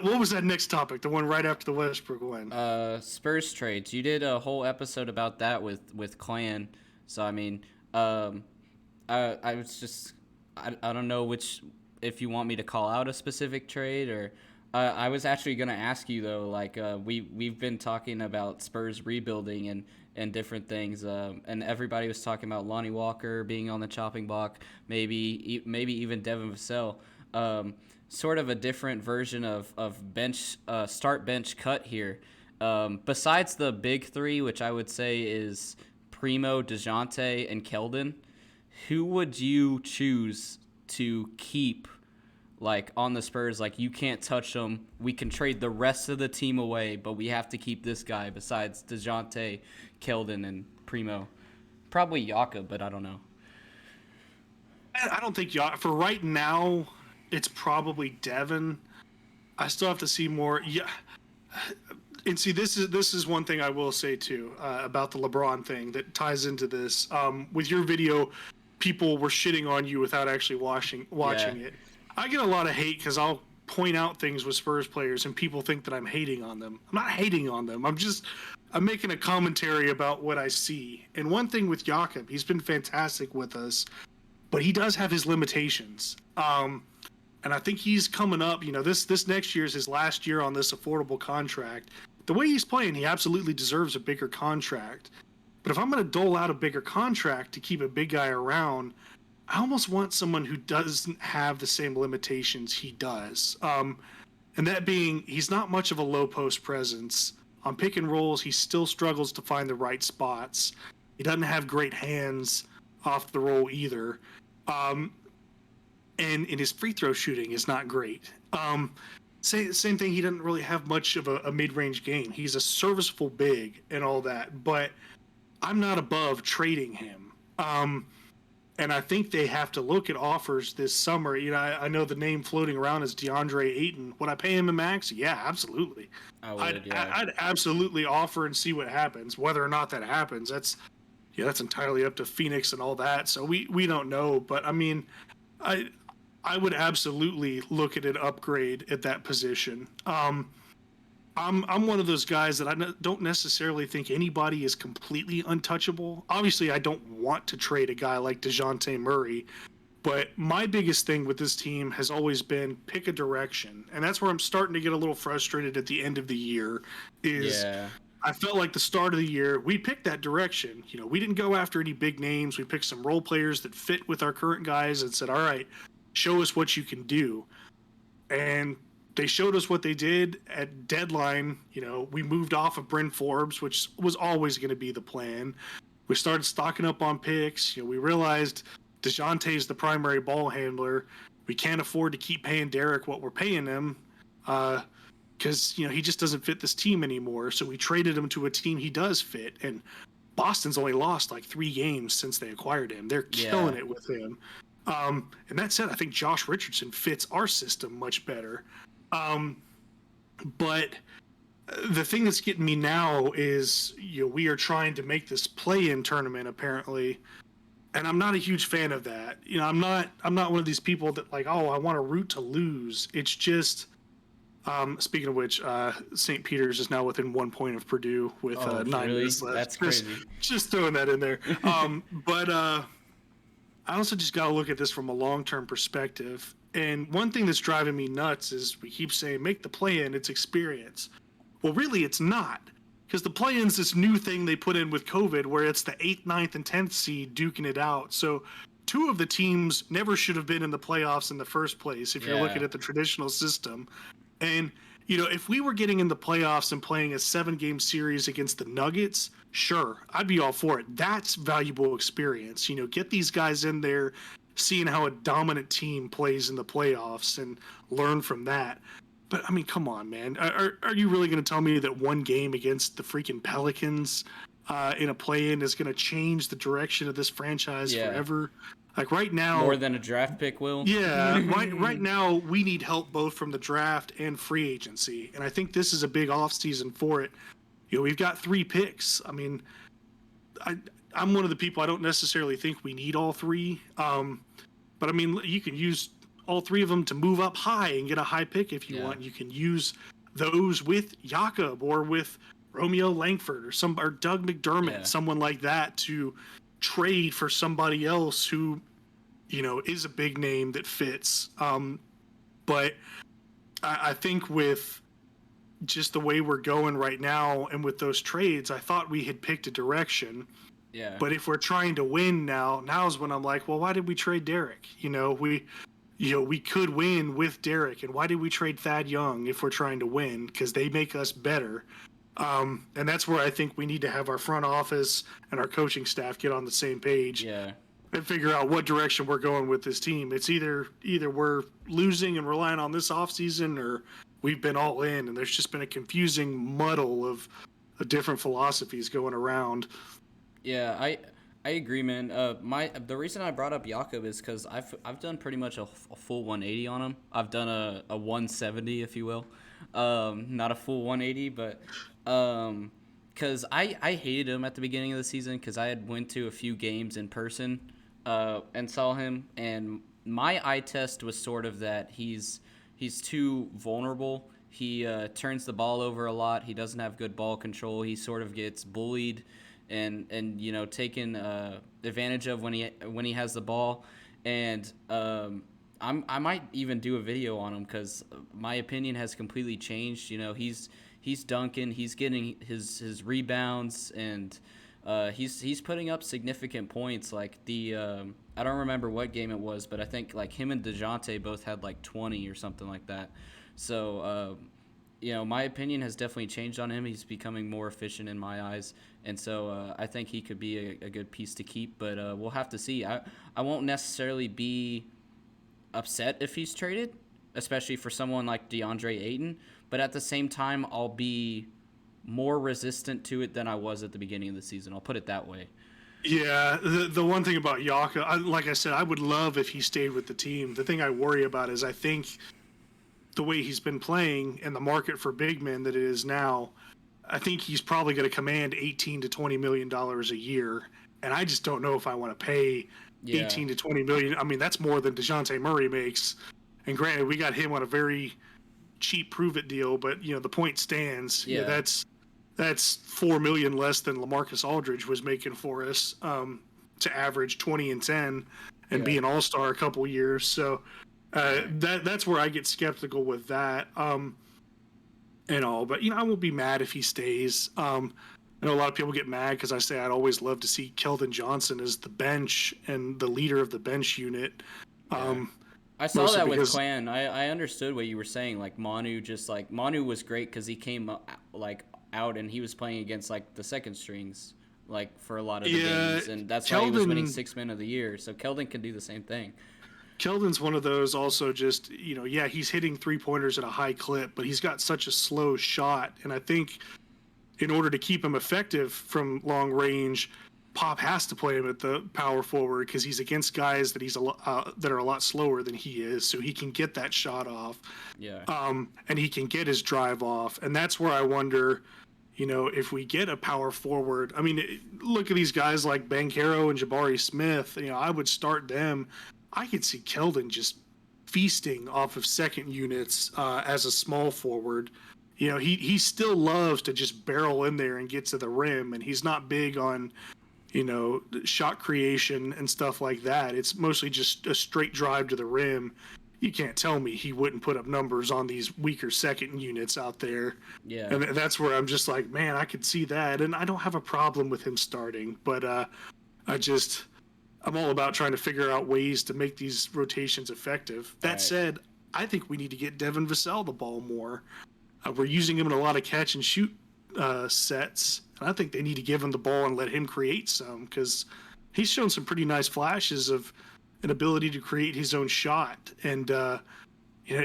What was that next topic? The one right after the Westbrook one? Spurs trades. You did a whole episode about that with Clan. So I mean, um, I was just I don't know which if you want me to call out a specific trade or I was actually gonna ask you though, like we've been talking about Spurs rebuilding and different things, and everybody was talking about Lonnie Walker being on the chopping block, maybe even Devin Vassell. Sort of a different version of bench start bench cut here. Besides the big three, which I would say is Primo, DeJounte, and Keldon, who would you choose to keep like on the Spurs? Like you can't touch them. We can trade the rest of the team away, but we have to keep this guy besides DeJounte, Keldon, and Primo. Probably Yaka, but I don't know. I don't think y'all for right now. It's probably Devin. I still have to see more. Yeah, and see this is one thing I will say too about the LeBron thing that ties into this. With your video, people were shitting on you without actually watching Yeah. it. I get a lot of hate because I'll point out things with Spurs players and people think that I'm hating on them. I'm not hating on them. I'm making a commentary about what I see. And one thing with Jakob, he's been fantastic with us, but he does have his limitations. And I think he's coming up. This next year is his last year on this affordable contract. The way he's playing, he absolutely deserves a bigger contract. But if I'm going to dole out a bigger contract to keep a big guy around, I almost want someone who doesn't have the same limitations he does. And that being, he's not much of a low post presence. On pick and rolls, he still struggles to find the right spots. He doesn't have great hands off the roll either. And his free throw shooting is not great. Same thing. He doesn't really have much of a mid range game. He's a serviceable big and all that, but I'm not above trading him. And I think they have to look at offers this summer. I know the name floating around is DeAndre Ayton. Would I pay him a max? Yeah, absolutely. I would, yeah. I'd absolutely offer and see what happens. Whether or not that happens, that's entirely up to Phoenix and all that. So we don't know. But I mean, I would absolutely look at an upgrade at that position. I'm one of those guys that don't necessarily think anybody is completely untouchable. Obviously, I don't want to trade a guy like DeJounte Murray, but my biggest thing with this team has always been pick a direction, and that's where I'm starting to get a little frustrated at the end of the year. Is Yeah. I felt like the start of the year we picked that direction. We didn't go after any big names. We picked some role players that fit with our current guys and said, "All right, show us what you can do." And they showed us what they did at deadline. We moved off of Bryn Forbes, which was always going to be the plan. We started stocking up on picks. We realized DeJounte is the primary ball handler. We can't afford to keep paying Derek what we're paying him because, he just doesn't fit this team anymore. So we traded him to a team he does fit. And Boston's only lost like 3 games since they acquired him. They're killing it with him. And that said, I think Josh Richardson fits our system much better. But the thing that's getting me now is, we are trying to make this play-in tournament apparently, and I'm not a huge fan of that. I'm not one of these people that like, oh, I want to root to lose. It's just, speaking of which, St. Peter's is now within 1 point of Purdue with 9 really? minutes left. That's crazy. Just throwing that in there. But I also just got to look at this from a long-term perspective. And one thing that's driving me nuts is we keep saying, make the play-in, it's experience. Well, really, it's not. Because the play-in's this new thing they put in with COVID where it's the 8th, 9th, and 10th seed duking it out. So 2 of the teams never should have been in the playoffs in the first place if you're looking at the traditional system. And, if we were getting in the playoffs and playing a 7-game series against the Nuggets, sure, I'd be all for it. That's valuable experience. Get these guys in there, seeing how a dominant team plays in the playoffs and learn from that. But, I mean, come on, man. Are you really going to tell me that one game against the freaking Pelicans in a play-in is going to change the direction of this franchise forever? Like right now, more than a draft pick will. Yeah, right now we need help both from the draft and free agency, and I think this is a big offseason for it. We've got 3 picks. I mean, I'm one of the people I don't necessarily think we need all 3. But I mean, you can use all three of them to move up high and get a high pick if you want. You can use those with Jakob or with Romeo Langford or Doug McDermott, someone like that, to trade for somebody else who, is a big name that fits. But I think with just the way we're going right now and with those trades, I thought we had picked a direction. Yeah. But if we're trying to win now's when I'm like, well, why did we trade Derek? We could win with Derek, and why did we trade Thad Young if we're trying to win? Because they make us better. And that's where I think we need to have our front office and our coaching staff get on the same page. Yeah. And figure out what direction we're going with this team. It's either we're losing and relying on this offseason, or we've been all in, and there's just been a confusing muddle of different philosophies going around. Yeah, I agree, man. The reason I brought up Jakob is because I've done pretty much a full 180 on him. I've done a 170, if you will, not a full 180, but because I hated him at the beginning of the season because I had went to a few games in person and saw him, and my eye test was sort of that he's too vulnerable. He turns the ball over a lot. He doesn't have good ball control. He sort of gets bullied and taken advantage of when he has the ball. And I might even do a video on him because my opinion has completely changed. He's dunking, he's getting his rebounds, and he's putting up significant points. Like I don't remember what game it was, but I think like him and DeJounte both had like 20 or something like that. So my opinion has definitely changed on him. He's becoming more efficient in my eyes, and so I think he could be a good piece to keep. But we'll have to see. I won't necessarily be upset if he's traded, especially for someone like DeAndre Ayton. But at the same time, I'll be more resistant to it than I was at the beginning of the season. I'll put it that way. Yeah, the one thing about Jakob, like I said, I would love if he stayed with the team. The thing I worry about is I think the way he's been playing and the market for big men that it is now, I think he's probably going to command $18 to $20 million a year, and I just don't know if I want to pay 18 to 20 million. I mean, that's more than DeJounte Murray makes. And granted, we got him on a very cheap prove it deal, but the point stands. Yeah, that's $4 million less than LaMarcus Aldridge was making for us to average 20 and 10 and be an all-star a couple years. So that's where I get skeptical with that. And all, but I won't be mad if he stays. I know a lot of people get mad because I say I'd always love to see Keldon Johnson as the bench and the leader of the bench unit. I saw that with Clan. I understood what you were saying. Like Manu was great because he came out and he was playing against like the second strings like for a lot of the games, and that's why he was winning 6 men of the year. So Keldon can do the same thing. Keldon's one of those also just, he's hitting three-pointers at a high clip, but he's got such a slow shot. And I think in order to keep him effective from long range, Pop has to play him at the power forward because he's against guys that that are a lot slower than he is, so he can get that shot off. Yeah. And he can get his drive off. And that's where I wonder, if we get a power forward. I mean, look at these guys like Banchero and Jabari Smith. I would start them. I could see Keldon just feasting off of second units as a small forward. He still loves to just barrel in there and get to the rim, and he's not big on, shot creation and stuff like that. It's mostly just a straight drive to the rim. You can't tell me he wouldn't put up numbers on these weaker second units out there. Yeah. And that's where I'm just like, man, I could see that. And I don't have a problem with him starting, but I'm all about trying to figure out ways to make these rotations effective. That said, I think we need to get Devin Vassell the ball more. We're using him in a lot of catch and shoot sets. And I think they need to give him the ball and let him create some because he's shown some pretty nice flashes of an ability to create his own shot. And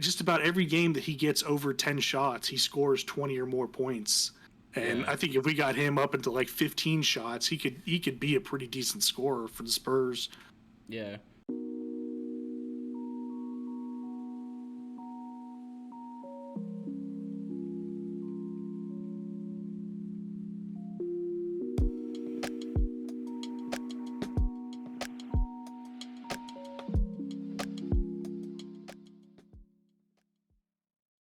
just about every game that he gets over 10 shots, he scores 20 or more points. And I think if we got him up into like 15 shots, he could be a pretty decent scorer for the Spurs. Yeah.